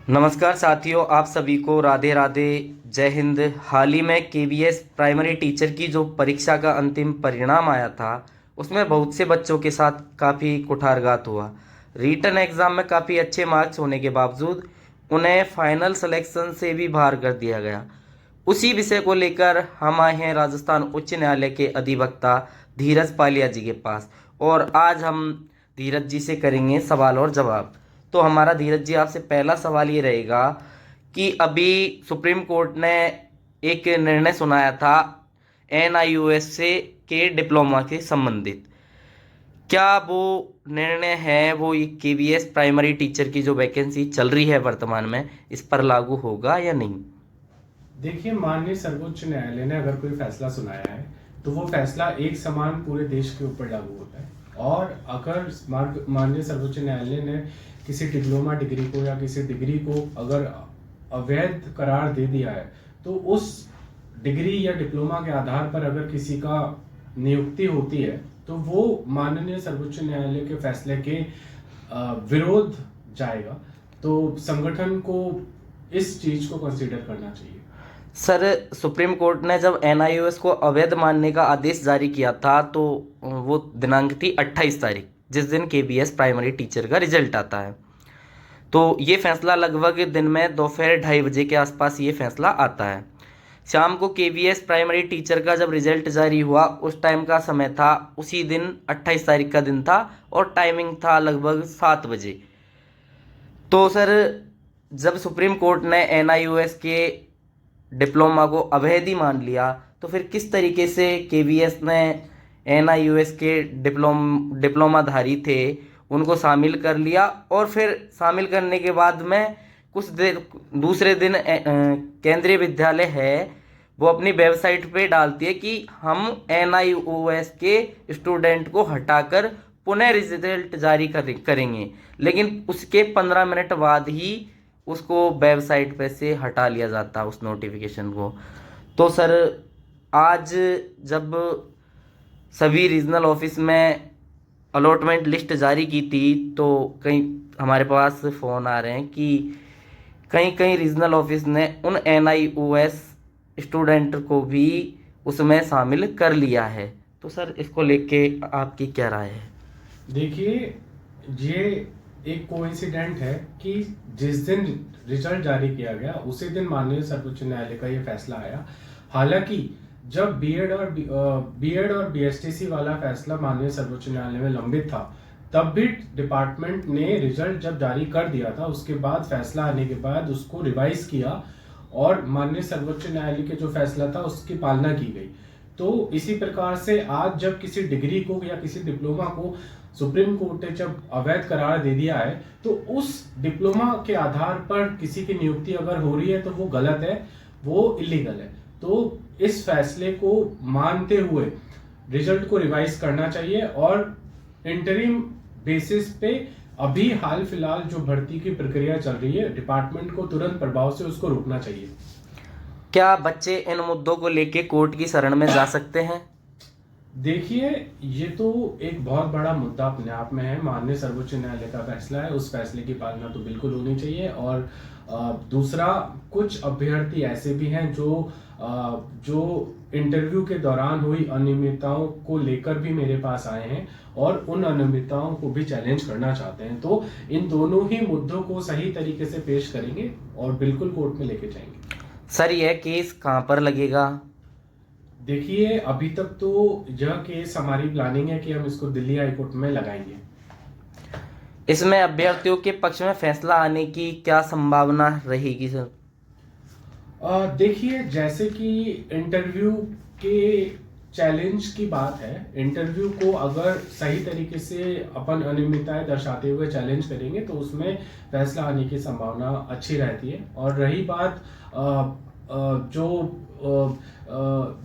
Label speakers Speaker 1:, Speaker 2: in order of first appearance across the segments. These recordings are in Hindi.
Speaker 1: नमस्कार साथियों, आप सभी को राधे राधे, जय हिंद। हाल ही में केवीएस प्राइमरी टीचर की जो परीक्षा का अंतिम परिणाम आया था, उसमें बहुत से बच्चों के साथ काफ़ी कुठारघात हुआ। रिटन एग्ज़ाम में काफ़ी अच्छे मार्क्स होने के बावजूद उन्हें फाइनल सिलेक्शन से भी बाहर कर दिया गया। उसी विषय को लेकर हम आए हैं राजस्थान उच्च न्यायालय के अधिवक्ता धीरज पालिया जी के पास, और आज हम धीरज जी से करेंगे सवाल और जवाब। तो हमारा धीरज जी आपसे पहला सवाल ये रहेगा कि अभी सुप्रीम कोर्ट ने एक निर्णय सुनाया था एनआईओएस से के डिप्लोमा के संबंधित। क्या वो निर्णय है वो केवीएस प्राइमरी टीचर की जो वैकेंसी चल रही है वर्तमान में, इस पर लागू होगा या नहीं?
Speaker 2: देखिए, माननीय सर्वोच्च न्यायालय ने अगर कोई फैसला सुनाया है तो वो फैसला एक समान पूरे देश के ऊपर लागू होता है। और अगर माननीय सर्वोच्च न्यायालय ने किसी डिप्लोमा डिग्री को या किसी डिग्री को अगर अवैध करार दे दिया है तो उस डिग्री या डिप्लोमा के आधार पर अगर किसी का नियुक्ति होती है तो वो माननीय सर्वोच्च न्यायालय के फैसले के विरोध जाएगा। तो संगठन को इस चीज को कंसीडर करना चाहिए।
Speaker 1: सर, सुप्रीम कोर्ट ने जब एनआईओएस को अवैध मानने का आदेश जारी किया था तो वो दिनांक थी 28 तारीख, जिस दिन केवीएस प्राइमरी टीचर का रिजल्ट आता है। तो ये फैसला लगभग दिन में दोपहर 2:30 के आसपास ये फैसला आता है। शाम को केवीएस प्राइमरी टीचर का जब रिजल्ट जारी हुआ उस टाइम का समय था, उसी दिन 28 तारीख का दिन था, और टाइमिंग था लगभग 7 बजे। तो सर, जब सुप्रीम कोर्ट ने एनआईओएस के डिप्लोमा को अवैध ही मान लिया, तो फिर किस तरीके से केवीएस ने एनआईओएस के डिप्लोमाधारी थे उनको शामिल कर लिया, और फिर शामिल करने के बाद में कुछ देर दूसरे दिन केंद्रीय विद्यालय है वो अपनी वेबसाइट पे डालती है कि हम एनआईओएस के स्टूडेंट को हटाकर पुनः रिजल्ट जारी करेंगे, लेकिन उसके 15 मिनट बाद ही उसको वेबसाइट पे से हटा लिया जाता उस नोटिफिकेशन को। तो सर, आज जब सभी रीजनल ऑफिस में अलॉटमेंट लिस्ट जारी की थी तो कई हमारे पास फ़ोन आ रहे हैं कि कहीं कहीं रीजनल ऑफिस ने उन एनआईओएस स्टूडेंट को भी उसमें शामिल कर लिया है। तो सर, इसको लेके आपकी क्या राय है?
Speaker 2: देखिए, ये एक कोइंसिडेंट है कि जिस दिन रिजल्ट जारी किया गया उसी दिन माननीय सर्वोच्च न्यायालय का ये फैसला आया। हालांकि जब बीएड और बीएसटीसी वाला फैसला माननीय सर्वोच्च न्यायालय में लंबित था, तब भी डिपार्टमेंट ने रिजल्ट जब जारी कर दिया था उसके बाद फैसला आने के बाद उसको रिवाइज किया और माननीय सर्वोच्च न्यायालय के जो फैसला था उसकी पालना की गई। तो इसी प्रकार से आज जब किसी डिग्री को या किसी डिप्लोमा को सुप्रीम कोर्ट ने जब अवैध करार दे दिया है तो उस डिप्लोमा के आधार पर किसी की नियुक्ति अगर हो रही है तो वो गलत है, वो इलीगल है। तो इस फैसले को मानते हुए रिजल्ट को रिवाइज करना चाहिए और इंटरिम बेसिस पे अभी हाल फिलहाल जो भर्ती की प्रक्रिया चल रही है डिपार्टमेंट को तुरंत प्रभाव से उसको रोकना चाहिए।
Speaker 1: क्या बच्चे इन मुद्दों को लेके कोर्ट की शरण में जा सकते हैं?
Speaker 2: देखिए, ये तो एक बहुत बड़ा मुद्दा अपने आप में है। माननीय सर्वोच्च न्यायालय का फैसला है, उस फैसले की पालना तो बिल्कुल होनी चाहिए। और दूसरा, कुछ अभ्यर्थी ऐसे भी हैं जो इंटरव्यू के दौरान हुई अनियमितताओं को लेकर भी मेरे पास आए हैं और उन अनियमितताओं को भी चैलेंज करना चाहते हैं। तो इन दोनों ही मुद्दों को सही तरीके से पेश करेंगे और बिल्कुल कोर्ट में लेके जाएंगे।
Speaker 1: सर, यह केस कहाँ पर लगेगा?
Speaker 2: देखिए, अभी तक तो यह केस हमारी प्लानिंग है कि हम इसको दिल्ली हाई कोर्ट में लगाएंगे।
Speaker 1: इसमें अभ्यर्थियों के पक्ष में फैसला आने की क्या संभावना रहेगी सर?
Speaker 2: देखिए, जैसे कि इंटरव्यू के चैलेंज की बात है, इंटरव्यू को अगर सही तरीके से अपन अनियमितताएं दर्शाते हुए चैलेंज करेंगे तो उसमें फैसला आने की संभावना अच्छी रहती है। और रही बात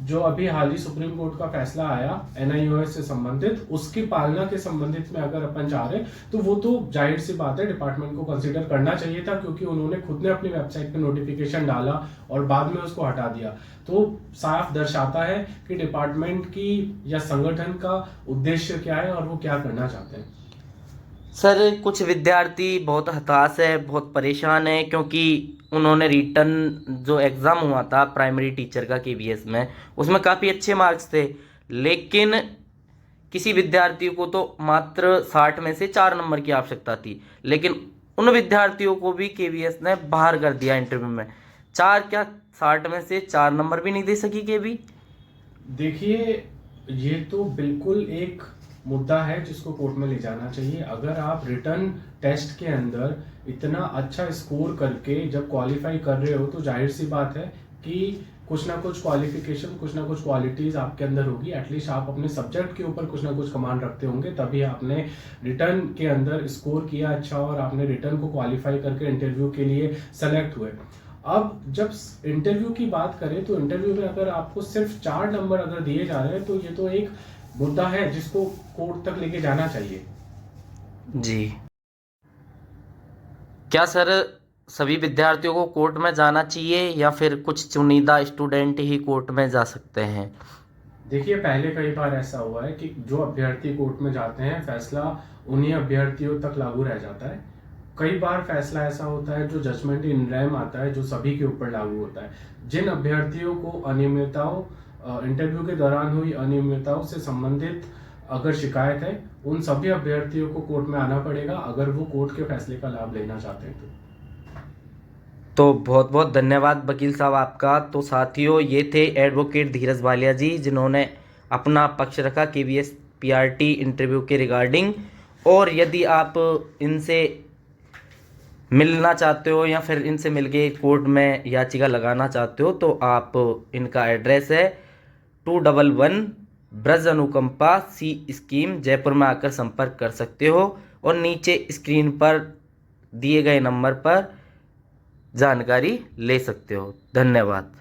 Speaker 2: जो अभी हाल ही सुप्रीम कोर्ट का फैसला आया एनआईओएस से संबंधित, उसकी पालना के संबंधित में अगर अपन चाह रहे तो वो तो जाहिर सी बात है डिपार्टमेंट को कंसीडर करना चाहिए था, क्योंकि उन्होंने खुद ने अपनी वेबसाइट पे नोटिफिकेशन डाला और बाद में उसको हटा दिया। तो साफ दर्शाता है कि डिपार्टमेंट की या संगठन का उद्देश्य क्या है और वो क्या करना चाहते हैं।
Speaker 1: सर कुछ विद्यार्थी बहुत हताश है, बहुत परेशान है, क्योंकि उन्होंने रिटर्न जो एग्ज़ाम हुआ था प्राइमरी टीचर का केवीएस में, उसमें काफ़ी अच्छे मार्क्स थे। लेकिन किसी विद्यार्थी को तो मात्र 60 में से 4 नंबर की आवश्यकता थी, लेकिन उन विद्यार्थियों को भी केवीएस ने बाहर कर दिया इंटरव्यू में। 4 क्या, 60 में से 4 नंबर भी नहीं दे सकी केवी।
Speaker 2: देखिए, ये तो बिल्कुल एक मुद्दा है जिसको कोर्ट में ले जाना चाहिए। अगर आप रिटर्न टेस्ट के अंदर इतना अच्छा स्कोर करके जब क्वालिफाई कर रहे हो तो जाहिर सी बात है कि कुछ ना कुछ क्वालिफिकेशन, कुछ ना कुछ क्वालिटीज आपके अंदर होगी। एटलीस्ट आप अपने सब्जेक्ट के ऊपर कुछ ना कुछ कमांड रखते होंगे, तभी आपने रिटर्न के अंदर स्कोर किया अच्छा और आपने रिटर्न को क्वालिफाई करके इंटरव्यू के लिए सेलेक्ट हुए। अब जब इंटरव्यू की बात करें तो इंटरव्यू में अगर आपको सिर्फ 4 नंबर अगर दिए जा रहे हैं तो ये तो एक मुद्दा है जिसको कोर्ट तक लेके जाना चाहिए।
Speaker 1: जी, क्या सर सभी विद्यार्थियों को कोर्ट में जाना चाहिए या फिर कुछ चुनिंदा स्टूडेंट ही कोर्ट में जा सकते हैं?
Speaker 2: देखिए, पहले कई बार ऐसा हुआ है कि जो अभ्यर्थी कोर्ट में जाते हैं फैसला उन्हीं अभ्यर्थियों तक लागू रह जाता है। कई बार फैसला ऐसा होता है जो जजमेंट इन रेम आता है जो सभी के ऊपर लागू होता है। जिन अभ्यर्थियों को अनियमितताओं इंटरव्यू के दौरान हुई अनियमितताओं से संबंधित अगर शिकायत है, उन सभी अभ्यर्थियों को कोर्ट में आना पड़ेगा अगर वो कोर्ट के फैसले का लाभ लेना चाहते हैं
Speaker 1: तो बहुत बहुत धन्यवाद वकील साहब आपका। तो साथियों, ये थे एडवोकेट धीरज वालिया जी, जिन्होंने अपना पक्ष रखा केवीएस पीआरटी इंटरव्यू के रिगार्डिंग। और यदि आप इनसे मिलना चाहते हो या फिर इनसे मिलके कोर्ट में याचिका लगाना चाहते हो तो आप, इनका एड्रेस है 211 ब्रज अनुकंपा सी स्कीम, जयपुर में आकर संपर्क कर सकते हो और नीचे स्क्रीन पर दिए गए नंबर पर जानकारी ले सकते हो। धन्यवाद।